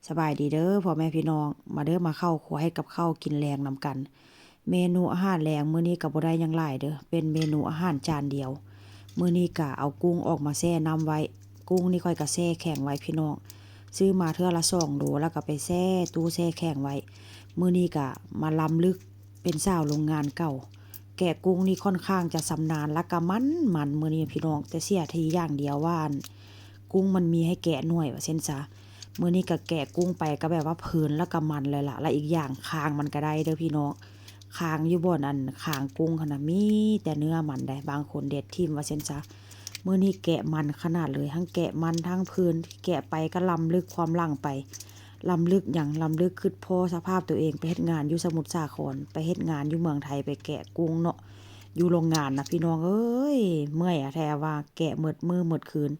สบายดีเด้อพ่อแม่พี่น้องมาเด้อมาเข้าครัวให้กับข้าวกินแรงนำกันเมนูอาหารแรงมื้อนี้ก็บ่ได้หยังหลายเด้อเป็นเมนูอาหารจานเดียวมื้อนี้ก็เอากุ้งออกมาแช่น้ำไว้กุ้งนี่ค่อยก็แช่แข็งไว้พี่น้องซื้อมาเทื่อละ2โลแล้วก็ไปแช่ตู้แช่แข็งไว้มื้อนี้ก็มาล้ำลึกเป็นสาวโรงงานเก่าแกะกุ้งนี่ค่อนข้างจะชำนาญและก็มันมื้อนี้พี่น้องแต่เสียทีอย่างเดียวว่ากุ้งมันมีให้แกะน้อยว่าซั่นซะ มื้อนี้ก็แกะกุ้งไปก็แบบว่าเพลินแล้วก็มันเลยล่ะและอีกอย่างคางมันก็ได้เด้อพี่น้องคางอยู่บ่นั่นคางกุ้งหั่นน่ะมีแต่เนื้อมันได้บางคนเด็ดทิ่มว่าซั่นซะมื้อนี้แกะมันขนาดเลยทั้งแกะมันทั้งเพลินแกะไปก็ล้ำลึกความหลังไปล้ำลึกหยังล้ำลึกคิดพ้อสภาพตัวเองไปเฮ็ดงานอยู่สมุทรสาครไปเฮ็ดงานอยู่เมืองไทยไปแกะกุ้งเนาะอยู่โรงงานน่ะพี่น้องเอ้ยเมื่อยอะแท้ว่าแกะหมดมื้อหมดคืน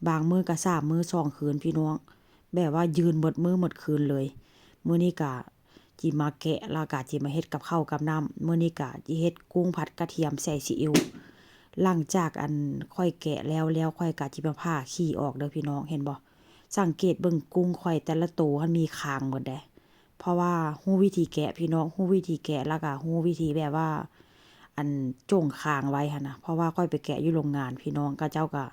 บางมื้อก็3มื้อ2คืนพี่น้อง แบบว่ายืนหมดมื้อหมดคืนเลยมื้อนี้ก็จิมาแกะแล้วก็จิมาเฮ็ดกับข้าวกับน้ำมื้อนี้ก็จิเฮ็ดกุ้งผัดกระเทียมใส่ซีอิ๊วหลังจากค่อยแกะแล้วค่อยก็จิมาผ่าขี้ออกเด้อพี่น้องเห็นบ่สังเกตเบิ่งกุ้งข้อยแต่ละตัวมันมีคางหมดเด้เพราะว่ารู้วิธีแกะพี่น้องรู้วิธีแกะแล้วก็รู้วิธีแบบว่าจ้งคางไว้หั่นน่ะเพราะว่าข้อยไปแกะอยู่โรงงานพี่น้องเขาเจ้าก็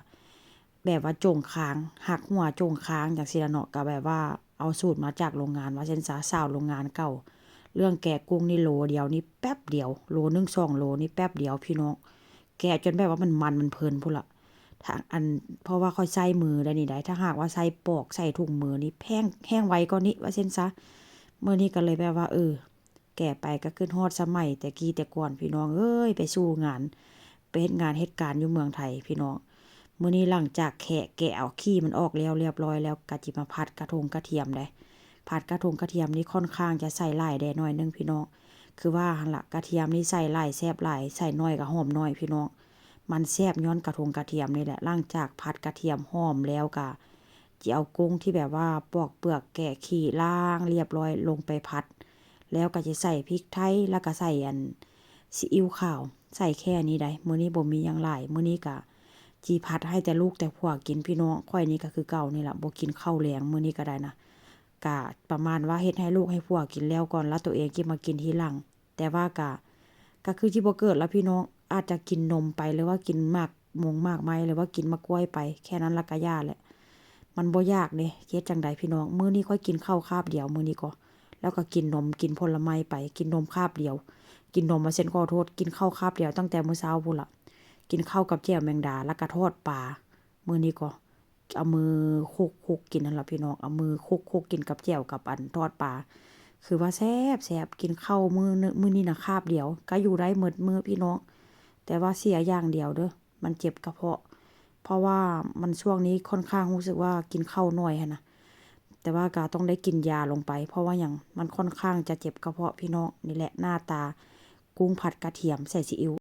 แบบว่าจงค้างหักหัวจงค้างจังซี่ล่ะเนาะก็แบบว่าเอาสูตรมาจากโรงงานว่าซั่นซะสาวโรงงานเก่าเรื่องแกะกุ้งนี่โลเดียวนี่แป๊บเดียวโลหนึ่ง2โลนี่แป๊บเดียวพี่น้องแกะจนแบบว่ามันเพลินพู้นล่ะถ้าเพราะว่าค่อยใช้มือได้นี่ได้ถ้าหากว่าใช้ปอกใส่ถุงมือนี่แห้งไวกว่านี้ว่าซั่นซะมื้อนี้ก็เลยแบบว่าแกะไปก็คิดฮอดสมัยแต่กี้แต่ก่อนพี่น้องเอ้ยไปสู้งานไปเฮ็ดงานเฮ็ดการอยู่เมืองไทยพี่น้อง มื้อนี้หลังจากแกะเอาขี้มันออกแล้วเรียบร้อยแล้วก็จิมาผัดกระทงกระเทียมได้ผัดกระทงกระเทียมนี่ค่อนข้างจะใส่หลายได้หน่อยนึงพี่น้องคือว่าหั่นล่ะกระเทียมนี่ใส่หลายแซ่บหลายใส่น้อยก็หอมน้อยพี่น้องมันแซ่บย้อนกระทงกระเทียมนี่แหละหลังจากผัดกระเทียมหอมแล้วก็จิเอากุ้งที่แบบว่าปอกเปลือกแกะขี้ล้างเรียบร้อยลงไปผัดแล้วก็จะใส่พริกไทยแล้วก็ใส่ซีอิ๊วขาวใส่แค่นี้ได้มื้อนี้บ่มีหยังหลายมื้อนี้ก็ จีพัดให้แต่ลูกแต่ผัวกินพี่น้องข้อยนี่ก็คือเก่านี่ล่ะบ่กินข้าวแลงมื้อนี้ก็ได้นะก็ประมาณว่าเฮ็ดให้ลูกให้ผัวกินแล้วก่อนแล้วตัวเองสิมากินทีหลังแต่ว่าก็คือสิบ่เกิดแล้วพี่น้องอาจจะกินนมไปหรือว่ากินหมากหมากไม้หรือว่ากินมะกล้วยไปแค่นั้นละก็ย่าแหละมันบ่ยากเด้เฮ็ดจั่งใดพี่น้องมื้อนี้ข้อยกินข้าวคาบเดียวมื้อนี้ก็แล้วก็กินนมกินผลไม้ไปกินนมคาบเดียวกินนมว่าซั่นขอโทษกินข้าวคาบเดียวตั้งแต่มื้อเช้าพู้นล่ะ กินข้าวกับแจ่วแมงดาแล้วก็ทอดปลามื้อนี้ก็เอามือคุกๆกินนั่นล่ะพี่น้องเอามือคุกๆกินกับแจ่วกับทอดปลาคือว่าแซ่บๆกินข้าวมื้อนี้น่ะคาบเดียวก็อยู่ได้หมดมื้อพี่น้องแต่ว่าเสียอย่างเดียวเด้อมันเจ็บกระเพาะเพราะว่ามันช่วงนี้ค่อนข้างรู้สึกว่ากินข้าวน้อยหั้นน่ะแต่ว่าก็ต้องได้กินยาลงไปเพราะว่าหยังมันค่อนข้างจะเจ็บกระเพาะพี่น้องนี่แหละหน้าตากุ้งผัดกระเทียมใส่ซีอิ๊ว